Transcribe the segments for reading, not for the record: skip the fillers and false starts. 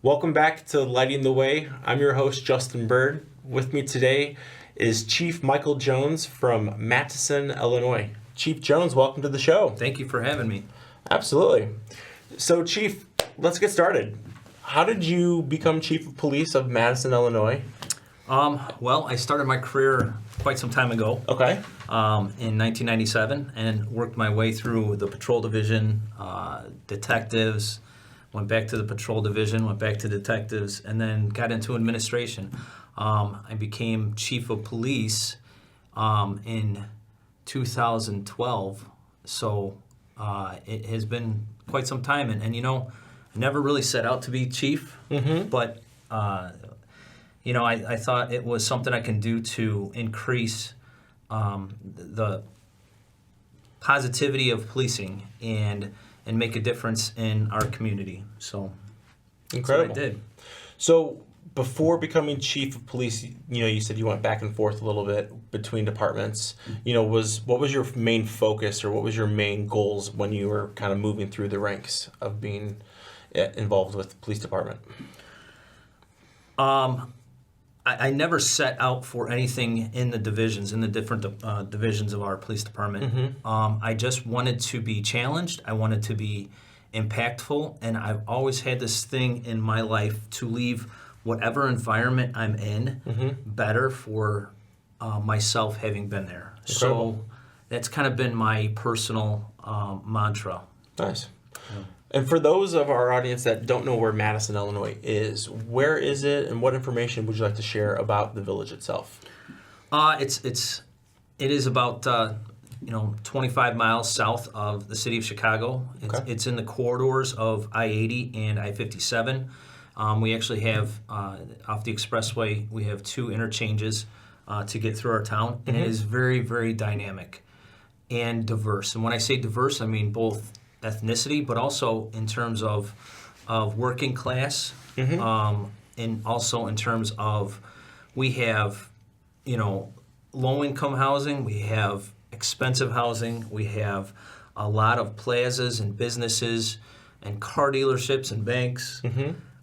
Welcome back to Lighting the Way. I'm your host, Justin Burd. With me today is Chief Michael Jones from Matteson, Illinois. Chief Jones, welcome to the show. Thank you for having me. Absolutely. So, Chief, let's get started. How did you become Chief of Police of Matteson, Illinois? Well, I started my career quite some time ago. Okay. In 1997, and worked my way through the patrol division, detectives, went back to the patrol division, went back to detectives, and then got into administration. I became chief of police in 2012, so it has been quite some time. And you know, I never really set out to be chief, but you know, I thought it was something I can do to increase the positivity of policing and make a difference in our community. So Incredible. that's what I did. So, before becoming Chief of Police, you know, you said you went back and forth a little bit between departments. You know, what was your main focus, or what was your main goals when you were kind of moving through the ranks of being involved with the police department? I never set out for anything in the divisions, in the different divisions of our police department. I just wanted to be challenged. I wanted to be impactful, and I've always had this thing in my life to leave whatever environment I'm in better for myself having been there. Incredible. So that's kind of been my personal mantra. Nice. Yeah. And for those of our audience that don't know where Matteson, Illinois is, where is it, and what information would you like to share about the village itself? It is about 25 miles south of the city of Chicago. It's in the corridors of I-80 and I-57. We actually have off the expressway, we have two interchanges to get through our town, and it is very, very dynamic and diverse. And when I say diverse, I mean both ethnicity, but also in terms of working class, and also in terms of we have, low income housing, we have expensive housing, we have a lot of plazas and businesses and car dealerships and banks.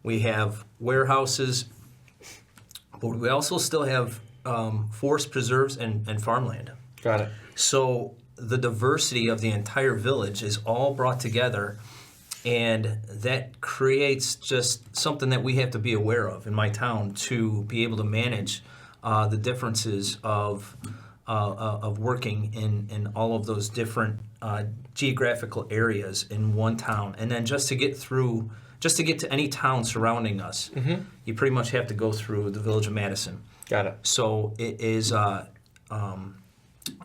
We have warehouses, but we also still have forest preserves and farmland. Got it. So the diversity of the entire village is all brought together, and that creates just something that we have to be aware of in my town to be able to manage the differences of working in all of those different geographical areas in one town. And then just to get to any town surrounding us, you pretty much have to go through the village of Matteson. Got it. So it is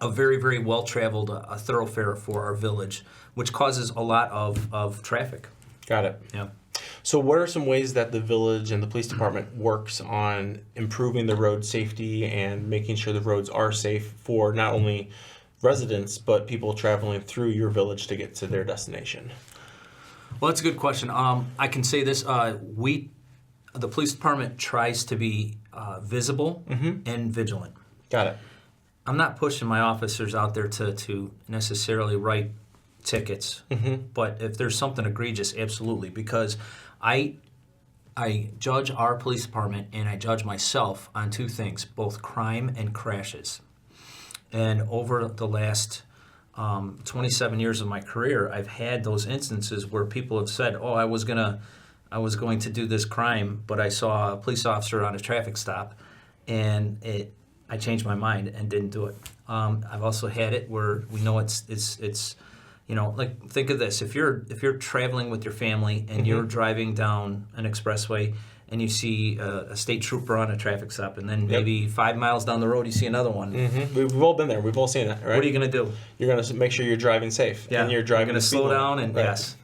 a very, very well-traveled thoroughfare for our village, which causes a lot of traffic. Got it. Yeah. So what are some ways that the village and the police department works on improving the road safety and making sure the roads are safe for not only residents, but people traveling through your village to get to their destination? Well, that's a good question. I can say this. The police department tries to be visible and vigilant. Got it. I'm not pushing my officers out there to necessarily write tickets, but if there's something egregious, absolutely, because I judge our police department and I judge myself on two things, both crime and crashes. And over the last 27 years of my career, I've had those instances where people have said, "Oh, I was going to do this crime, but I saw a police officer on a traffic stop, and I changed my mind and didn't do it." I've also had it where we know it's like, think of this: if you're traveling with your family and you're driving down an expressway and you see a state trooper on a traffic stop, and then maybe 5 miles down the road you see another one. We've all been there. We've all seen it, right? What are you going to do? You're going to make sure you're driving safe. Yeah, And you're driving going to slow down, and right. yes.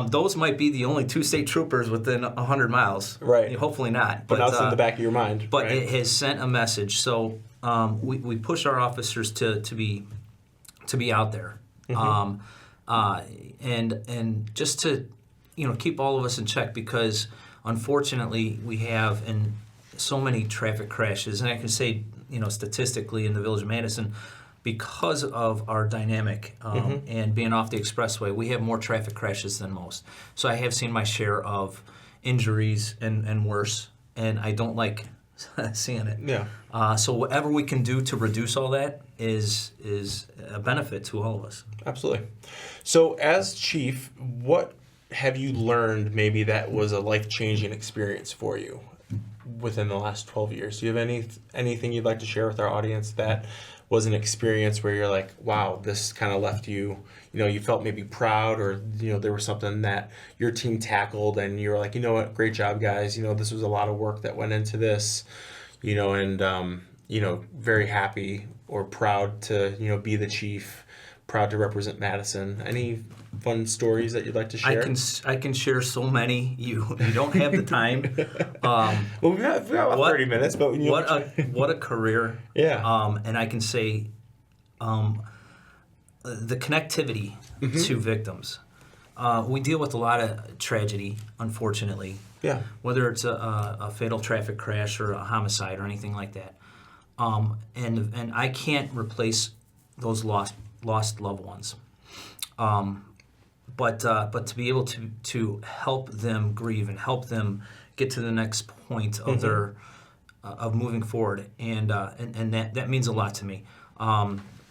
Those might be the only two state troopers within 100 miles. Right. Hopefully not. But now it's in the back of your mind. But right? it has sent a message. So we push our officers to be out there, and just to keep all of us in check, because unfortunately we have in so many traffic crashes, and I can say statistically in the village of Matteson, because of our dynamic and being off the expressway, we have more traffic crashes than most. So I have seen my share of injuries and worse, and I don't like seeing it. Yeah. So whatever we can do to reduce all that is a benefit to all of us. Absolutely. So as chief, what have you learned maybe that was a life-changing experience for you within the last 12 years? Do you have anything you'd like to share with our audience that was an experience where you're like, wow, this kind of left you, you felt maybe proud, or, there was something that your team tackled and you were like, you know what, great job, guys. This was a lot of work that went into this, and, very happy or proud to, be the chief, proud to represent Matteson. Any fun stories that you'd like to share? I can share so many. You don't have the time. Well, we've got about 30 minutes, but what a career. Yeah. And I can say, the connectivity to victims. We deal with a lot of tragedy, unfortunately. Yeah. Whether it's a fatal traffic crash or a homicide or anything like that. And I can't replace those lost loved ones. But to be able to help them grieve and help them get to the next point of their of moving forward, and that means a lot to me.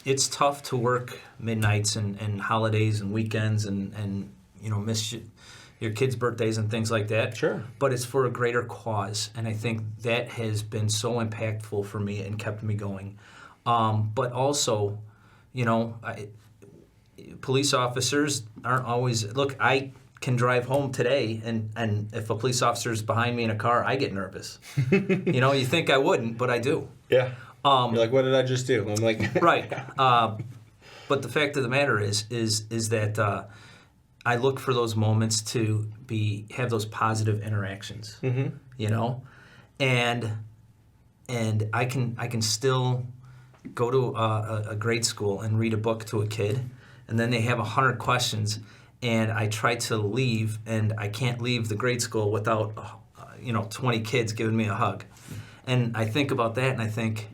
It's tough to work midnights and holidays and weekends and miss your kids' birthdays and things like that. Sure. But it's for a greater cause, and I think that has been so impactful for me and kept me going. But also, police officers aren't always... Look, I can drive home today, and if a police officer's behind me in a car, I get nervous. You think I wouldn't, but I do. Yeah. You're like, what did I just do? I'm like... Right. But the fact of the matter is that I look for those moments to have those positive interactions. And I can still go to a grade school and read a book to a kid, and then they have 100 questions, and I try to leave, and I can't leave the grade school without 20 kids giving me a hug. And I think about that, and I think,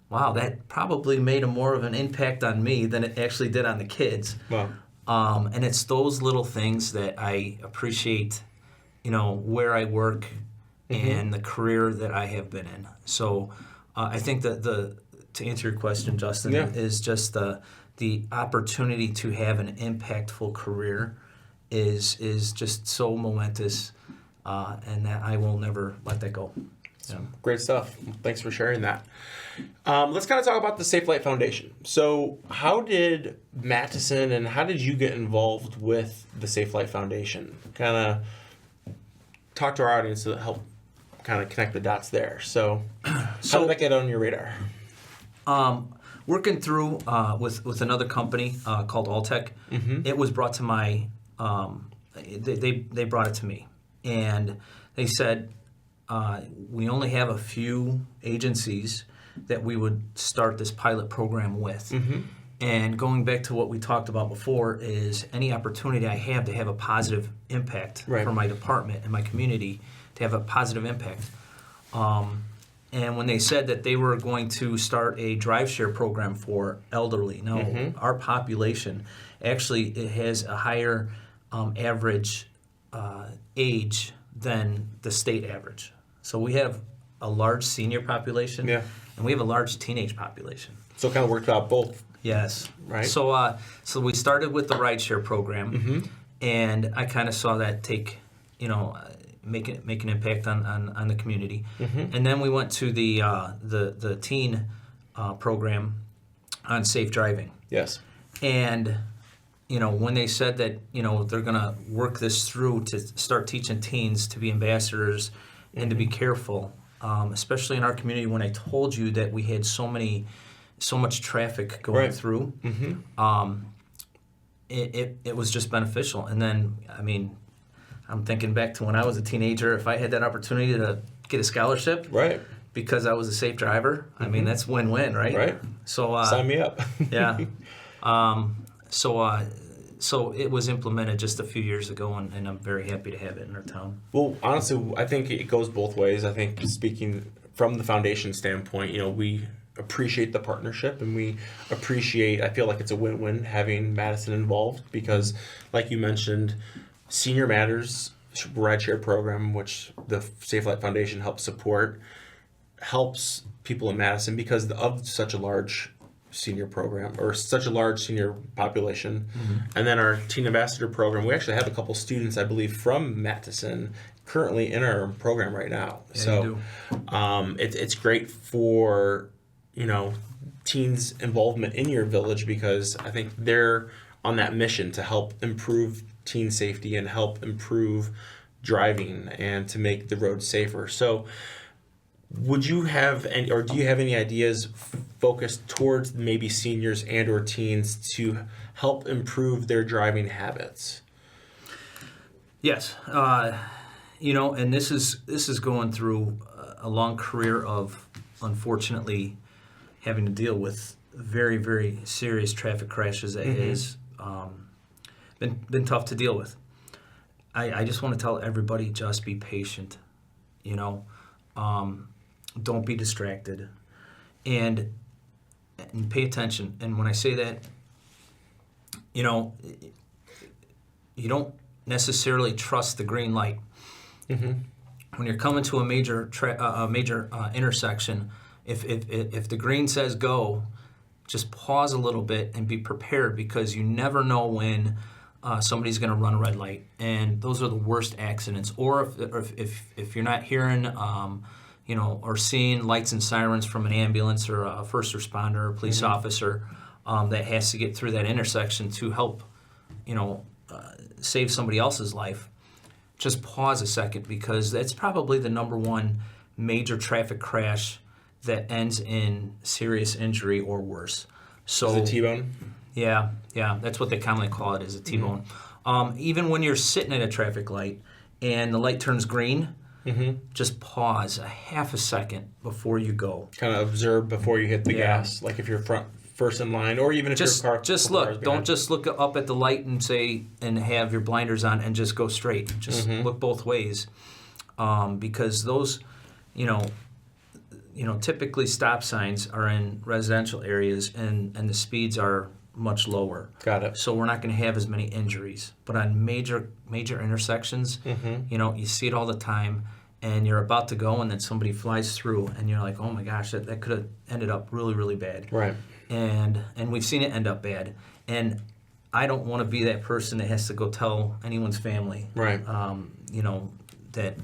wow, that probably made more of an impact on me than it actually did on the kids. Wow. And it's those little things that I appreciate, where I work and the career that I have been in. So I think that to answer your question, Justin, is just the opportunity to have an impactful career is just so momentous, and that I will never let that go. Yeah. Great stuff. Thanks for sharing that. Let's kind of talk about the SafeLIGHT Foundation. So how did Matteson and how did you get involved with the SafeLIGHT Foundation? Kind of talk to our audience to help kind of connect the dots there. So how did that get on your radar? Working through with another company called Alltech, it was brought to my, they brought it to me. And they said, we only have a few agencies that we would start this pilot program with. And going back to what we talked about before is any opportunity I have to have a positive impact for my department and my community, to have a positive impact. And when they said that they were going to start a drive share program for elderly, now our population actually it has a higher average age than the state average. So we have a large senior population, and we have a large teenage population. So it kind of worked out both. Yes. Right. So we started with the rideshare program, and I kind of saw that take, make an impact on the community. And then we went to the teen program on safe driving. Yes. And when they said that they're going to work this through to start teaching teens to be ambassadors and to be careful, especially in our community, when I told you that we had so much traffic going through, it was just beneficial. And then, I'm thinking back to when I was a teenager, if I had that opportunity to get a scholarship because I was a safe driver, that's win-win, right? Right. So sign me up. Yeah. So it was implemented just a few years ago, and I'm very happy to have it in our town. Well, honestly, I think it goes both ways. I think speaking from the foundation standpoint, we appreciate the partnership, and we appreciate, I feel like it's a win-win having Matteson involved because, like you mentioned, senior matters, rideshare program, which the SafeLIGHT Foundation helps support, helps people in Matteson because of such a large senior program or such a large senior population. And then our teen ambassador program, we actually have a couple students, I believe, from Matteson currently in our program right now. Yeah, so you it's great for, teens' involvement in your village because I think they're on that mission to help improve teen safety and help improve driving and to make the roads safer. So would you have any, or do you have any ideas focused towards maybe seniors and or teens to help improve their driving habits? Yes, and this is going through a long career of, unfortunately, having to deal with very, very serious traffic crashes. That has been tough to deal with. I just want to tell everybody, just be patient. Don't be distracted, and pay attention. And when I say that, you don't necessarily trust the green light. When you're coming to a major intersection, if the green says go, just pause a little bit and be prepared because you never know when somebody's going to run a red light, and those are the worst accidents. Or if you're not hearing or seeing lights and sirens from an ambulance or a first responder or a police officer that has to get through that intersection to help, save somebody else's life, just pause a second because that's probably the number one major traffic crash that ends in serious injury or worse. So Is it T-bone? Yeah, that's what they commonly call it, is a T-bone. Even when you're sitting at a traffic light and the light turns green, just pause a half a second before you go. Kind of observe before you hit the gas, like if you're first in line, or even if your car. Just look. Don't just look up at the light and have your blinders on and just go straight. Just look both ways, because those, typically stop signs are in residential areas and the speeds are much lower. Got it. So we're not going to have as many injuries. But on major intersections, you see it all the time, and you're about to go, and then somebody flies through, and you're like, oh my gosh, that could have ended up really, really bad. Right. And we've seen it end up bad. And I don't want to be that person that has to go tell anyone's family, Right. That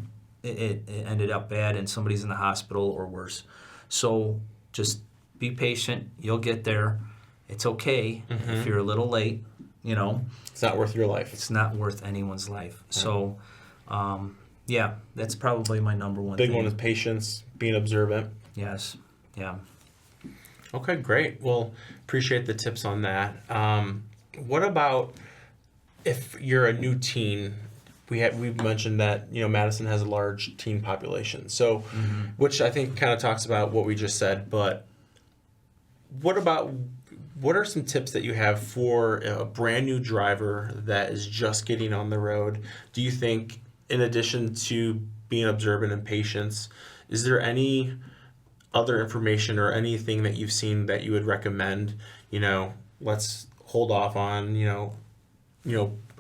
it ended up bad and somebody's in the hospital or worse. So just be patient. You'll get there. It's okay if you're a little late, It's not worth your life. It's not worth anyone's life. Right. So, that's probably my number one Big thing. one is patience, being observant. Yes. Yeah. Okay, great. Well, appreciate the tips on that. What about if you're a new teen? We've mentioned that Matteson has a large teen population, so which I think kind of talks about what we just said. But what are some tips that you have for a brand new driver that is just getting on the road? Do you think, in addition to being observant and patience, is there any other information or anything that you've seen that you would recommend? Let's hold off on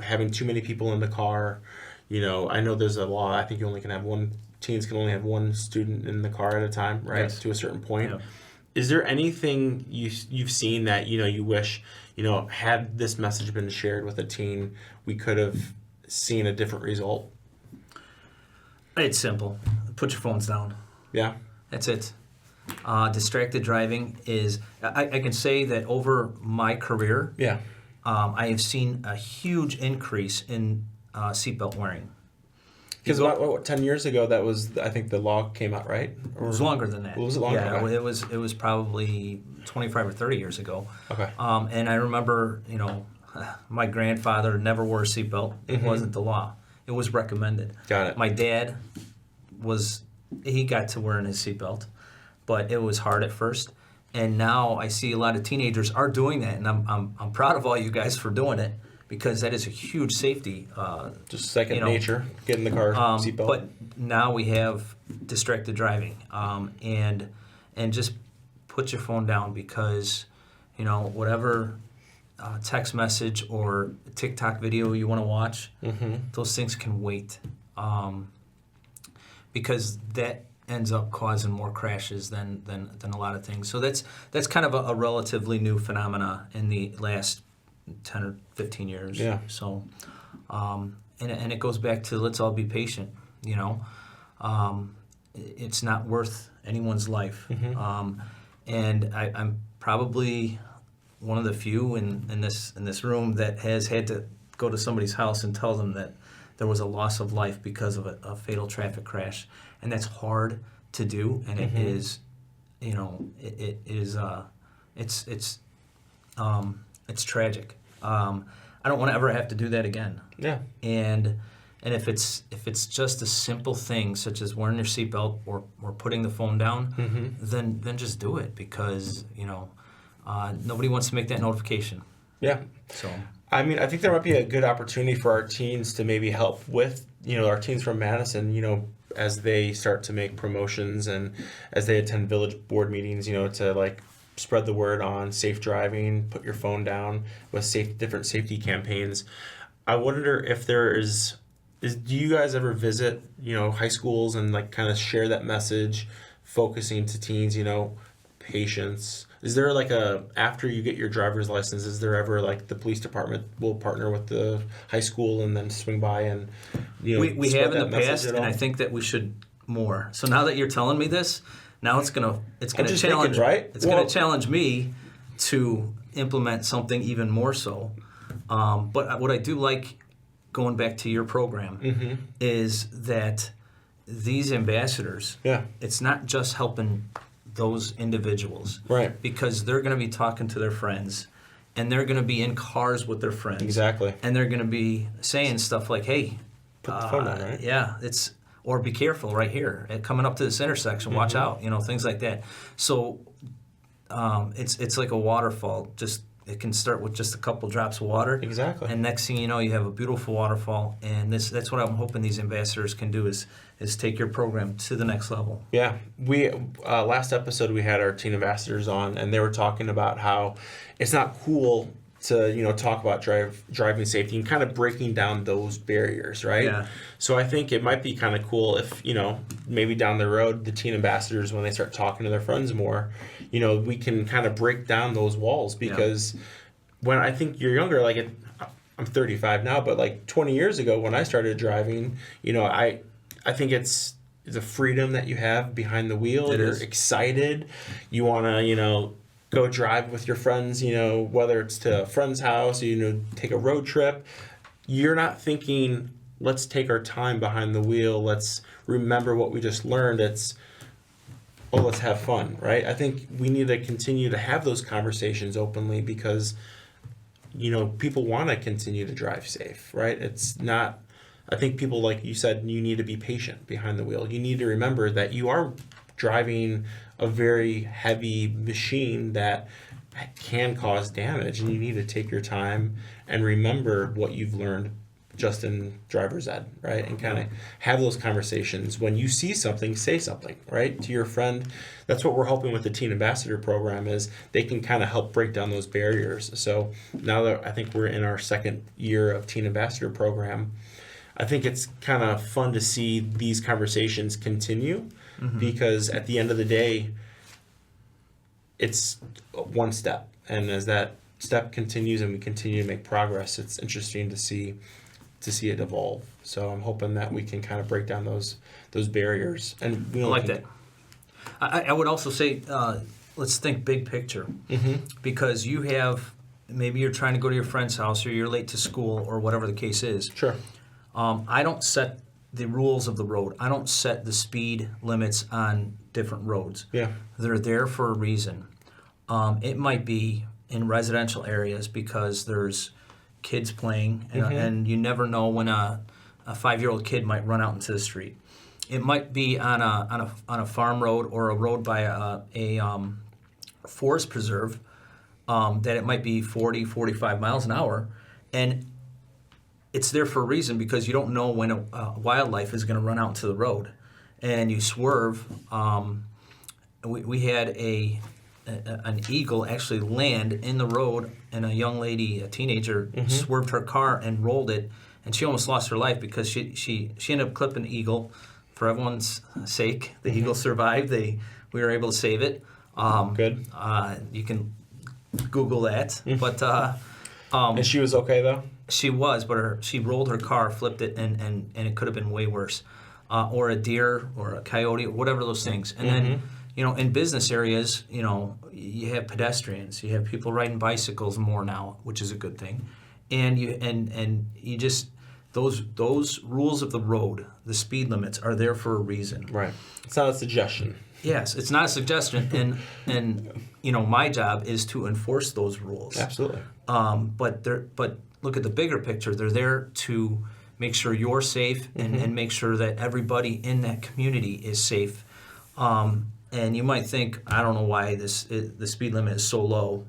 having too many people in the car. I know there's a law. I think teens can only have one student in the car at a time, right? Yes. To a certain point. Yeah. Is there anything you've seen that you wish had this message been shared with a teen, we could have seen a different result? It's simple. Put your phones down. Yeah. That's it. Distracted driving is. I can say that over my career, Yeah. I have seen a huge increase in seatbelt wearing. Because what 10 years ago, that was, I think the law came out, right? Or it was longer than that. Was it longer? Yeah, Okay. it was probably 25 or 30 years ago. Okay. And I remember, my grandfather never wore a seatbelt. It wasn't the law. It was recommended. Got it. My dad he got to wearing his seatbelt, but it was hard at first. And now I see a lot of teenagers are doing that, and I'm proud of all you guys for doing it, because that is a huge safety. Just second nature, get in the car, seatbelt. But now we have distracted driving, and just put your phone down, because whatever text message or TikTok video you want to watch, those things can wait. because that ends up causing more crashes than a lot of things. So that's kind of a relatively new phenomena in the last 10 or 15 years. Yeah. So, and it goes back to let's all be patient. You know, it's not worth anyone's life. And I'm probably one of the few in this room that has had to go to somebody's house and tell them that there was a loss of life because of a fatal traffic crash, and that's hard to do, and it is, you know, it is it's tragic. I don't want to ever have to do that again. Yeah. And if it's just a simple thing such as wearing your seatbelt or putting the phone down, then just do it, because you know nobody wants to make that notification. Yeah. So I mean, I think there might be a good opportunity for our teens to maybe help with, you know, our teens from Matteson, you know, as they start to make promotions and as they attend village board meetings, you know, to like spread the word on safe driving, put your phone down with different safety campaigns. I wonder if there is do you guys ever visit, you know, high schools and like kind of share that message, focusing to teens, you know, patience? Is there like after you get your driver's license, is there ever like the police department will partner with the high school and then swing by and, you know, we have in the message past, and I think that we should more. So now that you're telling me this, now it's gonna challenge, right? It's gonna challenge me to implement something even more so. But what I do like, going back to your program, is that these ambassadors, it's not just helping those individuals, right? Because they're going to be talking to their friends, and they're going to be in cars with their friends, exactly, and they're going to be saying stuff like, "Hey, put the phone on, right? Yeah, or be careful right here, coming up to this intersection, watch out," you know, things like that. So it's like a waterfall. It can start with just a couple drops of water. Exactly. And next thing you know, you have a beautiful waterfall. And that's what I'm hoping these ambassadors can do is take your program to the next level. Yeah. We last episode we had our teen ambassadors on, and they were talking about how it's not cool to, you know, talk about driving safety and kind of breaking down those barriers, right? Yeah. So I think it might be kind of cool if, you know, maybe down the road the teen ambassadors, when they start talking to their friends more, you know, we can kind of break down those walls, because when I think you're younger, like I'm 35 now, but like 20 years ago when I started driving, you know, I think it's the freedom that you have behind the wheel. You're excited. You want to, you know, go drive with your friends, you know, whether it's to a friend's house, or, you know, take a road trip. You're not thinking, let's take our time behind the wheel. Let's remember what we just learned. It's, oh, let's have fun, right? I think we need to continue to have those conversations openly, because, you know, people want to continue to drive safe, right? It's not, I think people, like you said, you need to be patient behind the wheel. You need to remember that you are driving a very heavy machine that can cause damage, and you need to take your time and remember what you've learned just in driver's ed, right? And kind of have those conversations. When you see something, say something, right, to your friend. That's what we're hoping with the Teen Ambassador program, is they can kind of help break down those barriers. So now that I think we're in our second year of Teen Ambassador program, I think it's kind of fun to see these conversations continue, because at the end of the day, it's one step. And as that step continues and we continue to make progress, it's interesting to see it evolve. So I'm hoping that we can kind of break down those barriers. And we I like that. I would also say, let's think big picture, because you have, maybe you're trying to go to your friend's house, or you're late to school, or whatever the case is. Sure. I don't set the rules of the road. I don't set the speed limits on different roads. Yeah. They're there for a reason. It might be in residential areas because there's kids playing, and you never know when a 5-year-old kid might run out into the street. It might be on a farm road, or a road by a forest preserve, that it might be 40, 45 miles an hour, and it's there for a reason, because you don't know when wildlife is going to run out into the road, and you swerve. We had an eagle actually land in the road, and a young lady, a teenager, swerved her car and rolled it, and she almost lost her life because she ended up clipping the eagle. For everyone's sake, the eagle survived. We were able to save it. Good. You can Google that, but and she was okay though. she was, but she rolled her car, flipped it, and it could have been way worse. Or a deer or a coyote, or whatever those things. And then, in business areas, you have pedestrians, you have people riding bicycles more now, which is a good thing. And you just those rules of the road, the speed limits are there for a reason. Right. It's not a suggestion. Yes, it's not a suggestion, and my job is to enforce those rules. Absolutely. But look at the bigger picture. They're there to make sure you're safe and make sure that everybody in that community is safe. And you might think, I don't know why the speed limit is so low.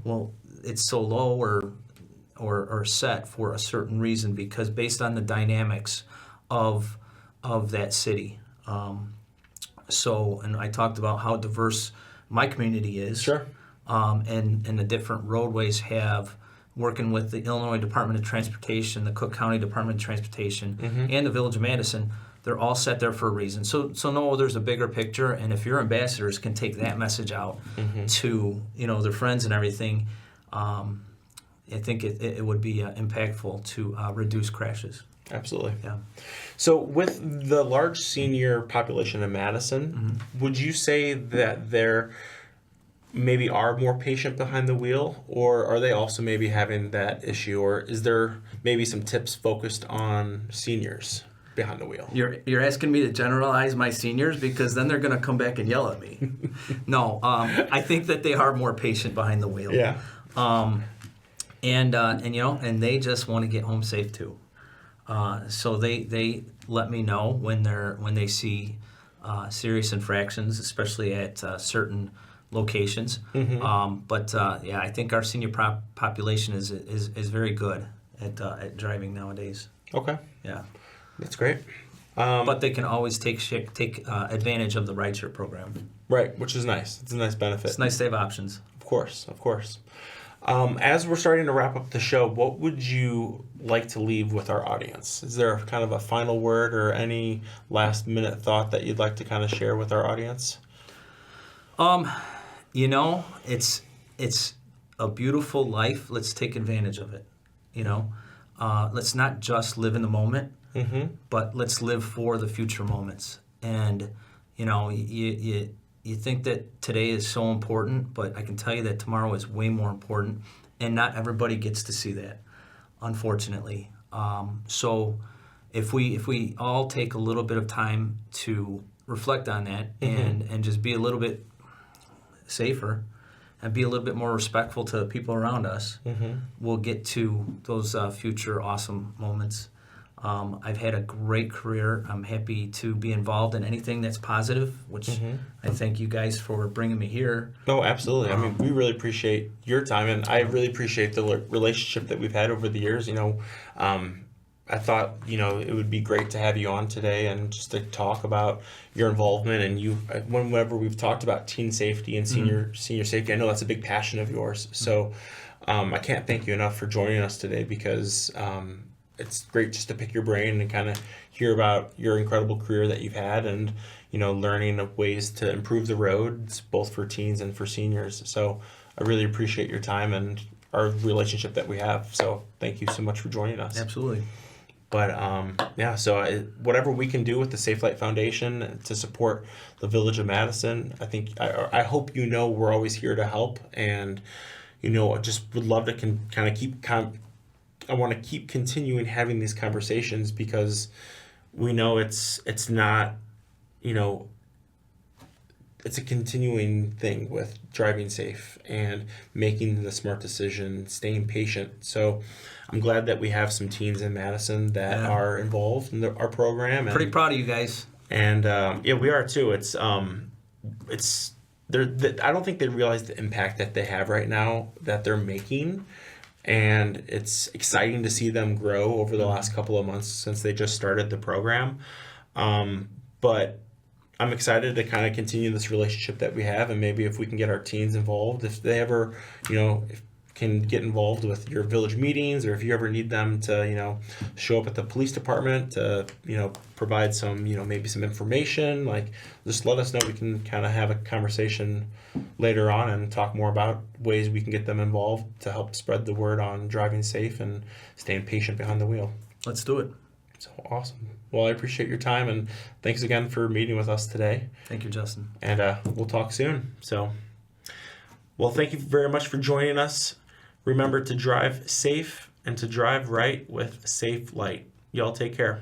Well, it's so low or set for a certain reason, because based on the dynamics of that city. And I talked about how diverse my community is. Sure. And the different roadways have, working with the Illinois Department of Transportation, the Cook County Department of Transportation, and the Village of Matteson, they're all set there for a reason. So no, there's a bigger picture, and if your ambassadors can take that message out to their friends and everything, I think it would be impactful to reduce crashes. Absolutely. Yeah. So with the large senior population in Matteson, would you say that they're maybe are more patient behind the wheel, or are they also maybe having that issue, or is there maybe some tips focused on seniors behind the wheel? You're asking me to generalize my seniors, because then they're going to come back and yell at me. No, I think that they are more patient behind the wheel. Yeah. And they just want to get home safe too. So they let me know when they see serious infractions, especially at certain locations. I think our senior population is very good at driving nowadays. Okay. Yeah. That's great. But they can always take advantage of the rideshare program. Right, which is nice. It's a nice benefit. It's nice to have options. Of course. As we're starting to wrap up the show, what would you like to leave with our audience? Is there kind of a final word or any last minute thought that you'd like to kind of share with our audience? It's a beautiful life. Let's take advantage of it. Let's not just live in the moment, but let's live for the future moments. And you think that today is so important, but I can tell you that tomorrow is way more important, and not everybody gets to see that, unfortunately. So if we all take a little bit of time to reflect on that and just be a little bit safer and be a little bit more respectful to the people around us, we'll get to those future awesome moments. I've had a great career. I'm happy to be involved in anything that's positive, which I thank you guys for bringing me here. No, absolutely. I mean, we really appreciate your time, and I really appreciate the relationship that we've had over the years. I thought, it would be great to have you on today and just to talk about your involvement. And whenever we've talked about teen safety and senior safety, I know that's a big passion of yours. So I can't thank you enough for joining us today, because it's great just to pick your brain and kind of hear about your incredible career that you've had, and learning of ways to improve the roads both for teens and for seniors. So I really appreciate your time and our relationship that we have. So thank you so much for joining us. Absolutely. But whatever we can do with the SafeLIGht Foundation to support the Village of Matteson, I hope we're always here to help, and I just would love to I want to keep continuing having these conversations, because we know it's not, it's a continuing thing with driving safe and making the smart decision, staying patient. So I'm glad that we have some teens in Matteson that are involved in our program. Pretty proud of you guys. And we are too. I don't think they realize the impact that they have right now that they're making. And it's exciting to see them grow over the last couple of months since they just started the program. But I'm excited to kind of continue this relationship that we have, and maybe if we can get our teens involved, if they ever, can get involved with your village meetings, or if you ever need them to, show up at the police department to, provide some, maybe some information, like just let us know. We can kind of have a conversation later on and talk more about ways we can get them involved to help spread the word on driving safe and staying patient behind the wheel. Let's do it. So awesome. Well, I appreciate your time, and thanks again for meeting with us today. Thank you, Justin. And we'll talk soon. So, well, thank you very much for joining us. Remember to drive safe and to drive right with SafeLIGHT. Y'all take care.